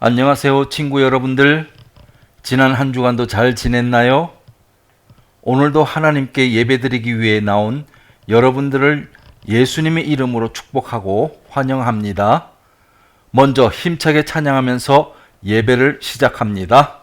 안녕하세요, 친구 여러분들. 지난 한 주간도 잘 지냈나요? 오늘도 하나님께 예배드리기 위해 나온 여러분들을 예수님의 이름으로 축복하고 환영합니다. 먼저 힘차게 찬양하면서 예배를 시작합니다.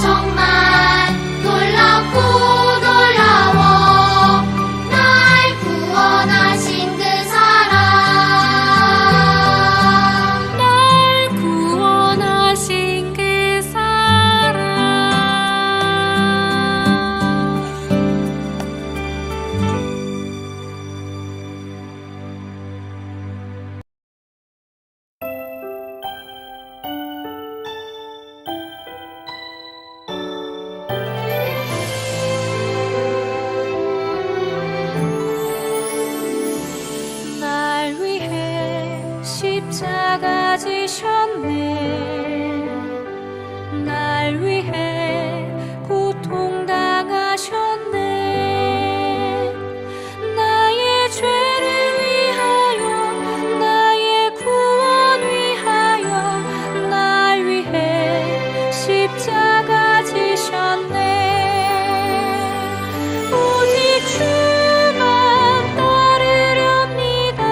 정말 놀랍고 놀라워 십자가 지셨네. 날 위해 고통당하셨네. 나의 죄를 위하여, 나의 구원 위하여, 날 위해 십자가 지셨네. 오직 주만 따르렵니다.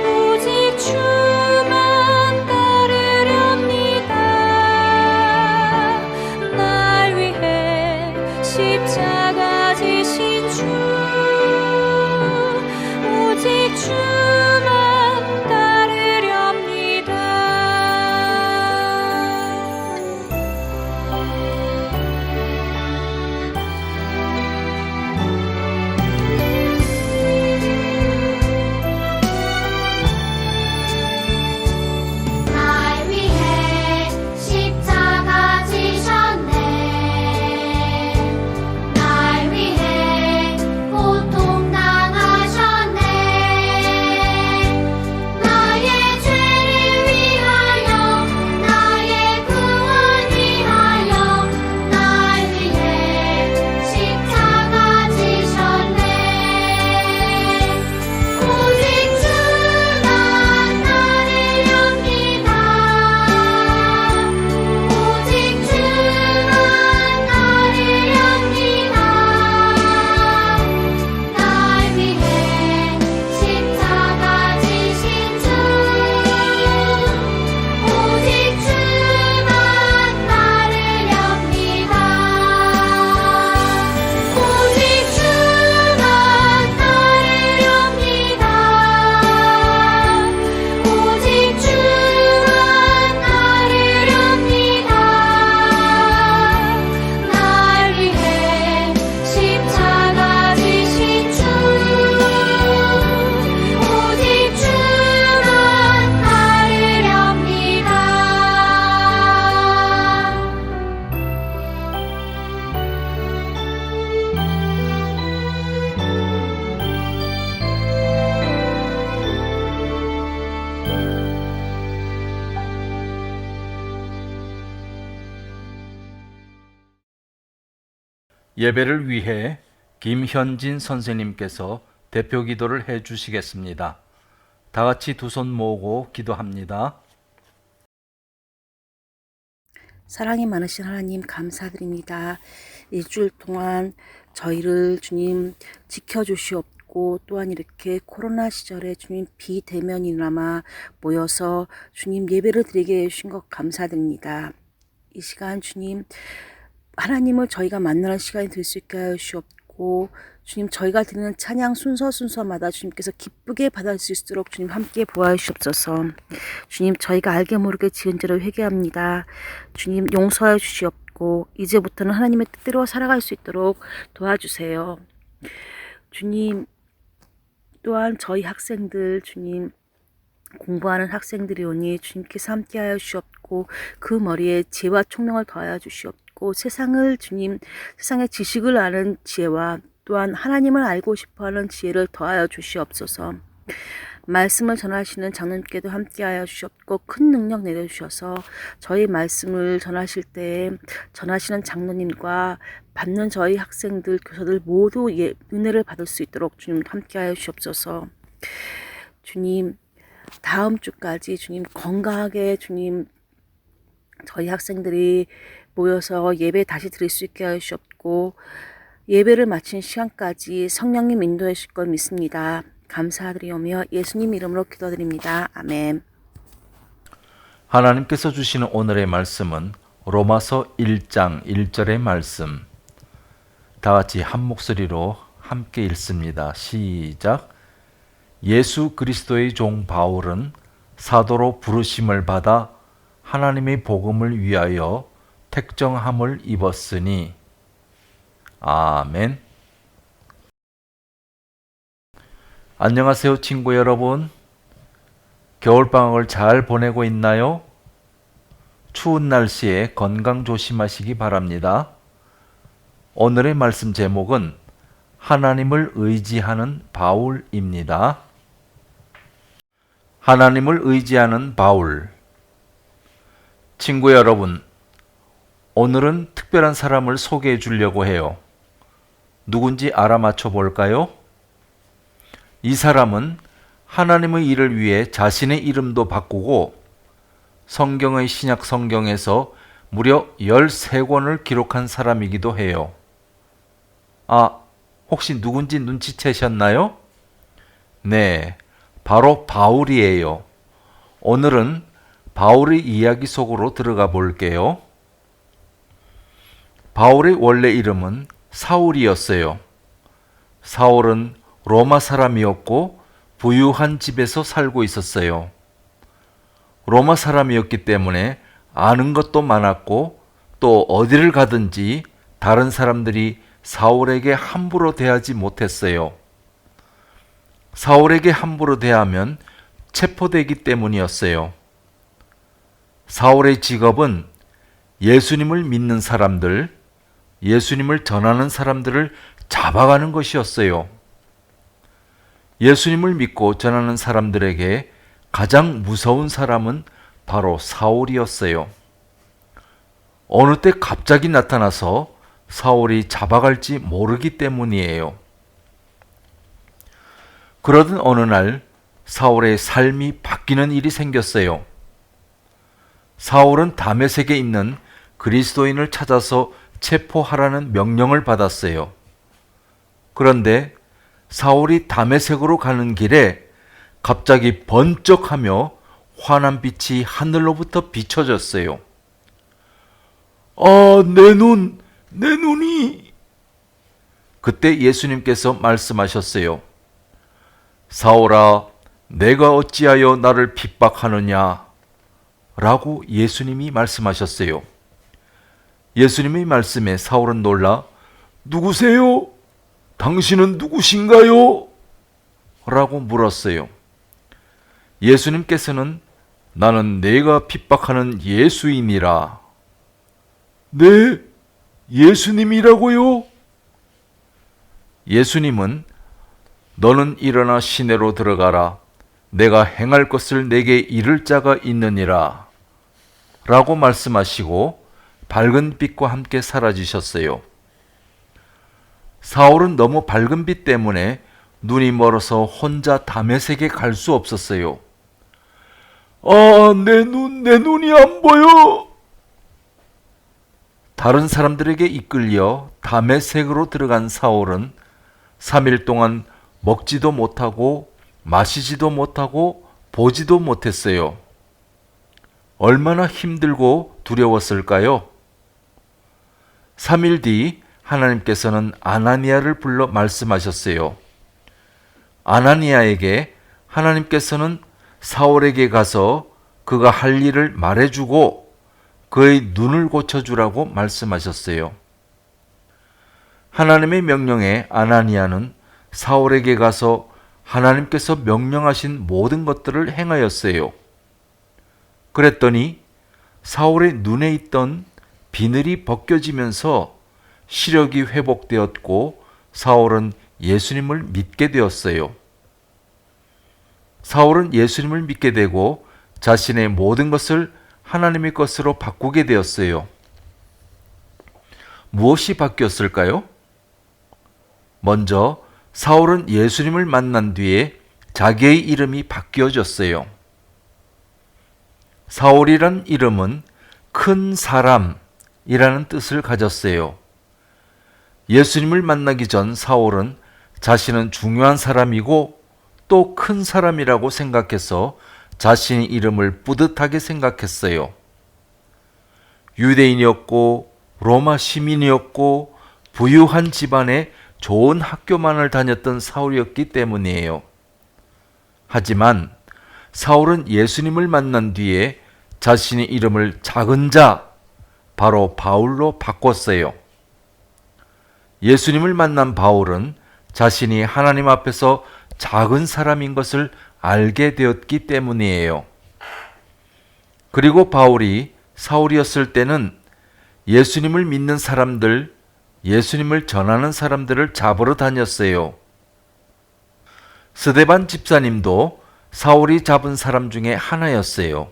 오직 주만 따르렵니다. 날 위해 십자가 지신 주, 오직 주만 따르렵니다. 날 위해 십자가 지셨네. 날 위해 고통당하셨네. 나의 죄를 위하여, 나의 구원 위하여, 날 위해 십자가 지셨네. 오직 주만 따르렵니다. 오직 주만 따르렵니다. 날 위해 십자가 지신 주, 오직 주만 따르렵니다. 오직 주만 따르렵니다. 오직 주만 따르렵니다. 날 위해 십자가 지신 주, 오직 주만 따르렵니다. 예배를 위해 김현진 선생님께서 대표 기도를 해 주시겠습니다. 다 같이 두 손 모으고 기도합니다. 사랑이 많으신 하나님 감사드립니다. 일주일 동안 저희를 주님 지켜주시옵고 또한 이렇게 코로나 시절에 주님 비대면이나마 모여서 주님 예배를 드리게 해주신 것 감사드립니다. 이 시간 주님 하나님을 저희가 만나는 시간이 될 수 있게 하여 주옵고 주님 저희가 드리는 찬양 순서마다 주님께서 기쁘게 받을 수 있도록 주님 함께 보아 주시옵소서. 주님 저희가 알게 모르게 지은 죄를 회개합니다. 주님 용서하여 주시옵고 이제부터는 하나님의 뜻대로 살아갈 수 있도록 도와주세요. 주님 또한 저희 학생들 주님 공부하는 학생들이 오니 주님께서 함께하여 주시옵고 그 머리에 지혜와 총명을 더하여 주시옵고 세상을 주님 세상의 지식을 아는 지혜와 또한 하나님을 알고 싶어하는 지혜를 더하여 주시옵소서. 말씀을 전하시는 장로님께도 함께하여 주시옵고 큰 능력 내려주셔서 저희 말씀을 전하실 때 전하시는 장로님과 받는 저희 학생들 교사들 모두 은혜를 받을 수 있도록 주님 함께하여 주시옵소서. 주님 다음 주까지 주님 건강하게 주님 저희 학생들이 모여서 예배 다시 드릴 수 있게 하여 주시옵고 예배를 마친 시간까지 성령님 인도해 주실 걸 믿습니다. 감사드리오며 예수님 이름으로 기도드립니다. 아멘. 하나님께서 주시는 오늘의 말씀은 로마서 1장 1절의 말씀. 다 같이 한 목소리로 함께 읽습니다. 시작. 예수 그리스도의 종 바울은 사도로 부르심을 받아 하나님의 복음을 위하여 택정함을 입었으니. 아멘. 안녕하세요, 친구 여러분. 겨울방학을 잘 보내고 있나요? 추운 날씨에 건강 조심하시기 바랍니다. 오늘의 말씀 제목은 하나님을 의지하는 바울입니다. 하나님을 의지하는 바울. 친구 여러분, 오늘은 특별한 사람을 소개해 주려고 해요. 누군지 알아맞혀 볼까요? 이 사람은 하나님의 일을 위해 자신의 이름도 바꾸고 성경의 신약 성경에서 무려 13권을 기록한 사람이기도 해요. 아, 혹시 누군지 눈치채셨나요? 네, 바로 바울이에요. 오늘은 바울의 이야기 속으로 들어가 볼게요. 바울의 원래 이름은 사울이었어요. 사울은 로마 사람이었고 부유한 집에서 살고 있었어요. 로마 사람이었기 때문에 아는 것도 많았고 또 어디를 가든지 다른 사람들이 사울에게 함부로 대하지 못했어요. 사울에게 함부로 대하면 체포되기 때문이었어요. 사울의 직업은 예수님을 믿는 사람들, 예수님을 전하는 사람들을 잡아가는 것이었어요. 예수님을 믿고 전하는 사람들에게 가장 무서운 사람은 바로 사울이었어요. 어느 때 갑자기 나타나서 사울이 잡아갈지 모르기 때문이에요. 그러던 어느 날 사울의 삶이 바뀌는 일이 생겼어요. 사울은 다메섹에 있는 그리스도인을 찾아서 체포하라는 명령을 받았어요. 그런데 사울이 다메섹으로 가는 길에 갑자기 번쩍하며 환한 빛이 하늘로부터 비춰졌어요. 아, 내 눈이! 그때 예수님께서 말씀하셨어요. 사울아, 내가 어찌하여 나를 핍박하느냐? 라고 예수님이 말씀하셨어요. 예수님의 말씀에 사울은 놀라, 누구세요? 당신은 누구신가요? 라고 물었어요. 예수님께서는 나는 내가 핍박하는 예수이니라. 네? 예수님이라고요? 예수님은 너는 일어나 시내로 들어가라. 내가 행할 것을 내게 이를 자가 있느니라. 라고 말씀하시고 밝은 빛과 함께 사라지셨어요. 사울은 너무 밝은 빛 때문에 눈이 멀어서 혼자 다메섹에 갈 수 없었어요. 아, 내 눈이 안 보여! 다른 사람들에게 이끌려 다메섹으로 들어간 사울은 3일 동안 먹지도 못하고 마시지도 못하고 보지도 못했어요. 얼마나 힘들고 두려웠을까요? 3일 뒤 하나님께서는 아나니아를 불러 말씀하셨어요. 아나니아에게 하나님께서는 사울에게 가서 그가 할 일을 말해주고 그의 눈을 고쳐주라고 말씀하셨어요. 하나님의 명령에 아나니아는 사울에게 가서 하나님께서 명령하신 모든 것들을 행하였어요. 그랬더니 사울의 눈에 있던 비늘이 벗겨지면서 시력이 회복되었고 사울은 예수님을 믿게 되었어요. 사울은 예수님을 믿게 되고 자신의 모든 것을 하나님의 것으로 바꾸게 되었어요. 무엇이 바뀌었을까요? 먼저 사울은 예수님을 만난 뒤에 자기의 이름이 바뀌어졌어요. 사울이란 이름은 큰 사람이라는 뜻을 가졌어요. 예수님을 만나기 전 사울은 자신은 중요한 사람이고 또 큰 사람이라고 생각해서 자신의 이름을 뿌듯하게 생각했어요. 유대인이었고 로마 시민이었고 부유한 집안에 좋은 학교만을 다녔던 사울이었기 때문이에요. 하지만 사울은 예수님을 만난 뒤에 자신의 이름을 작은 자, 바로 바울로 바꿨어요. 예수님을 만난 바울은 자신이 하나님 앞에서 작은 사람인 것을 알게 되었기 때문이에요. 그리고 바울이 사울이었을 때는 예수님을 믿는 사람들, 예수님을 전하는 사람들을 잡으러 다녔어요. 스데반 집사님도 사울이 잡은 사람 중에 하나였어요.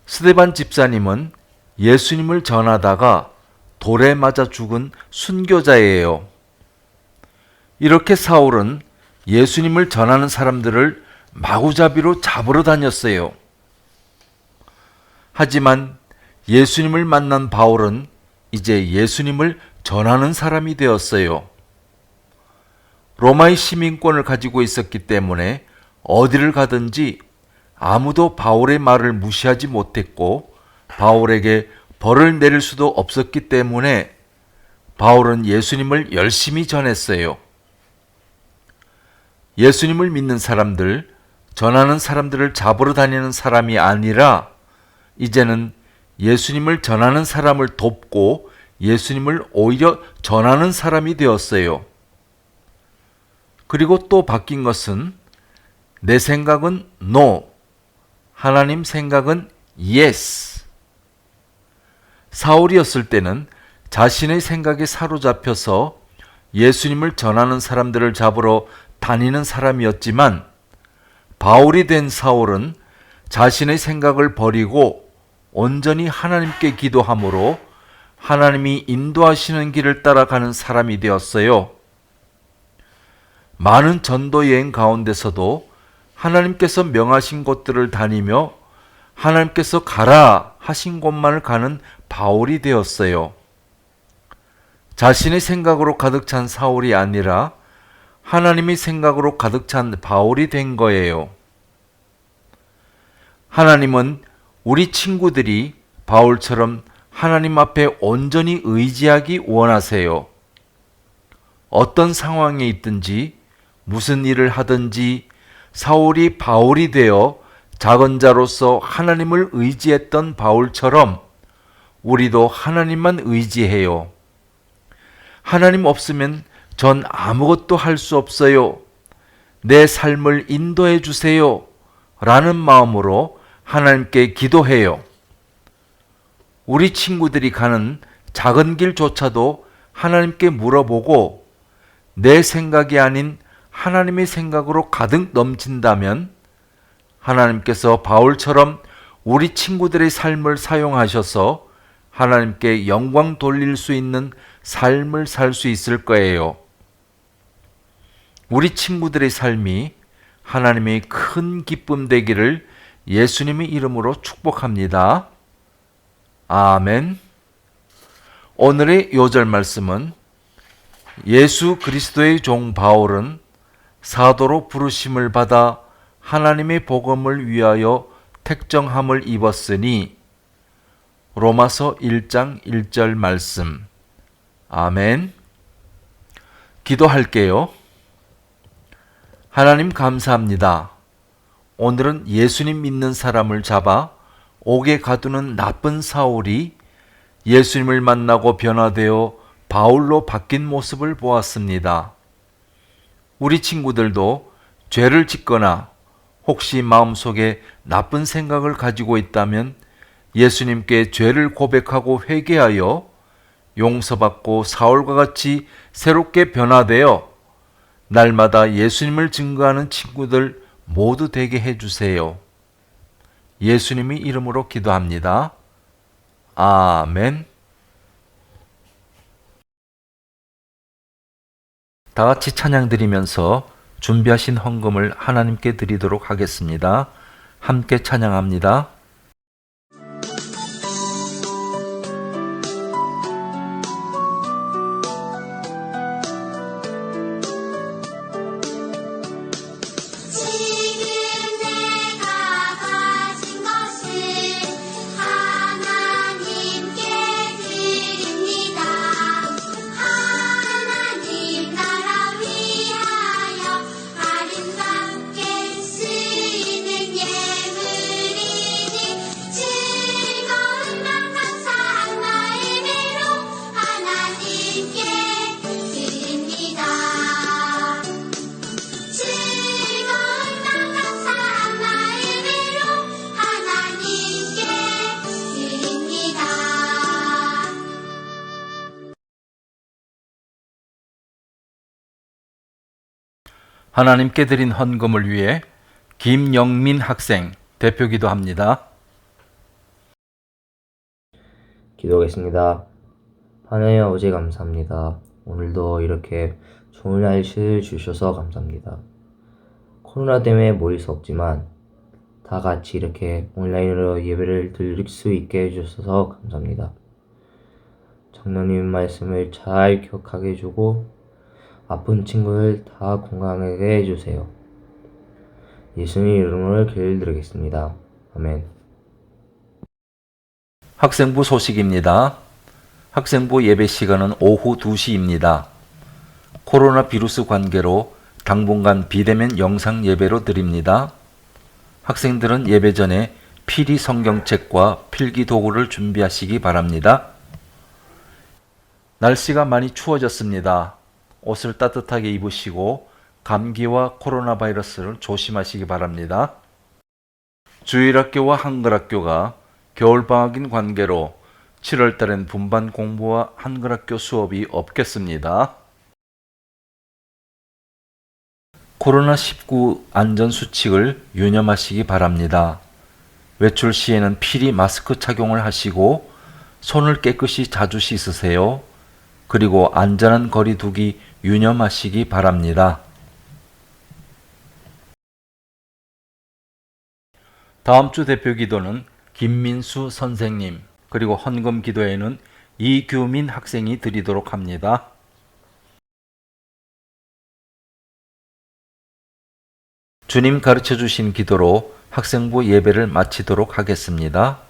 스데반 집사님은 예수님을 전하다가 돌에 맞아 죽은 순교자예요. 이렇게 사울은 예수님을 전하는 사람들을 마구잡이로 잡으러 다녔어요. 하지만 예수님을 만난 바울은 이제 예수님을 전하는 사람이 되었어요. 로마의 시민권을 가지고 있었기 때문에 어디를 가든지 아무도 바울의 말을 무시하지 못했고 바울에게 벌을 내릴 수도 없었기 때문에 바울은 예수님을 열심히 전했어요. 예수님을 믿는 사람들, 전하는 사람들을 잡으러 다니는 사람이 아니라 이제는 예수님을 전하는 사람을 돕고 예수님을 오히려 전하는 사람이 되었어요. 그리고 또 바뀐 것은 내 생각은 no, 하나님 생각은 yes. 사울이었을 때는 자신의 생각에 사로잡혀서 예수님을 전하는 사람들을 잡으러 다니는 사람이었지만 바울이 된 사울은 자신의 생각을 버리고 온전히 하나님께 기도함으로 하나님이 인도하시는 길을 따라가는 사람이 되었어요. 많은 전도 여행 가운데서도 하나님께서 명하신 곳들을 다니며 하나님께서 가라 하신 곳만을 가는 바울이 되었어요. 자신의 생각으로 가득 찬 사울이 아니라 하나님의 생각으로 가득 찬 바울이 된 거예요. 하나님은 우리 친구들이 바울처럼 하나님 앞에 온전히 의지하기 원하세요. 어떤 상황에 있든지 무슨 일을 하든지 사울이 바울이 되어 작은 자로서 하나님을 의지했던 바울처럼 우리도 하나님만 의지해요. 하나님 없으면 전 아무것도 할 수 없어요. 내 삶을 인도해 주세요. 라는 마음으로 하나님께 기도해요. 우리 친구들이 가는 작은 길조차도 하나님께 물어보고 내 생각이 아닌 하나님의 생각으로 가득 넘친다면 하나님께서 바울처럼 우리 친구들의 삶을 사용하셔서 하나님께 영광 돌릴 수 있는 삶을 살 수 있을 거예요. 우리 친구들의 삶이 하나님의 큰 기쁨 되기를 예수님의 이름으로 축복합니다. 아멘. 오늘의 요절 말씀은 예수 그리스도의 종 바울은 사도로 부르심을 받아 하나님의 복음을 위하여 택정함을 입었으니 로마서 1장 1절 말씀. 아멘. 기도할게요. 하나님 감사합니다. 오늘은 예수님 믿는 사람을 잡아 옥에 가두는 나쁜 사울이 예수님을 만나고 변화되어 바울로 바뀐 모습을 보았습니다. 우리 친구들도 죄를 짓거나 혹시 마음속에 나쁜 생각을 가지고 있다면 예수님께 죄를 고백하고 회개하여 용서받고 사울과 같이 새롭게 변화되어 날마다 예수님을 증거하는 친구들 모두 되게 해주세요. 예수님의 이름으로 기도합니다. 아멘. 다 같이 찬양 드리면서 준비하신 헌금을 하나님께 드리도록 하겠습니다. 함께 찬양합니다. 아름답게 쓰이는 예물이니 하나님께 드린 헌금을 위해 김영민 학생 대표 기도합니다. 기도하겠습니다. 하나님 아버지 감사합니다. 오늘도 이렇게 좋은 날씨를 주셔서 감사합니다. 코로나 때문에 모일 수 없지만 다 같이 이렇게 온라인으로 예배를 드릴 수 있게 해주셔서 감사합니다. 장로님 말씀을 잘 기억하게 해주고 아픈 친구를 다 건강하게 해주세요. 예수님 이름으로 기도를 드리겠습니다. 아멘. 학생부 소식입니다. 학생부 예배 시간은 오후 2시입니다. 코로나 바이러스 관계로 당분간 비대면 영상 예배로 드립니다. 학생들은 예배 전에 필히 성경책과 필기 도구를 준비하시기 바랍니다. 날씨가 많이 추워졌습니다. 옷을 따뜻하게 입으시고 감기와 코로나 바이러스를 조심하시기 바랍니다. 주일학교와 한글학교가 겨울방학인 관계로 7월달엔 분반 공부와 한글학교 수업이 없겠습니다. 코로나19 안전수칙을 유념하시기 바랍니다. 외출 시에는 필히 마스크 착용을 하시고 손을 깨끗이 자주 씻으세요. 그리고 안전한 거리 두기 유념하시기 바랍니다. 다음 주 대표 기도는 김민수 선생님, 그리고 헌금 기도에는 이규민 학생이 드리도록 합니다. 주님 가르쳐 주신 기도로 학생부 예배를 마치도록 하겠습니다.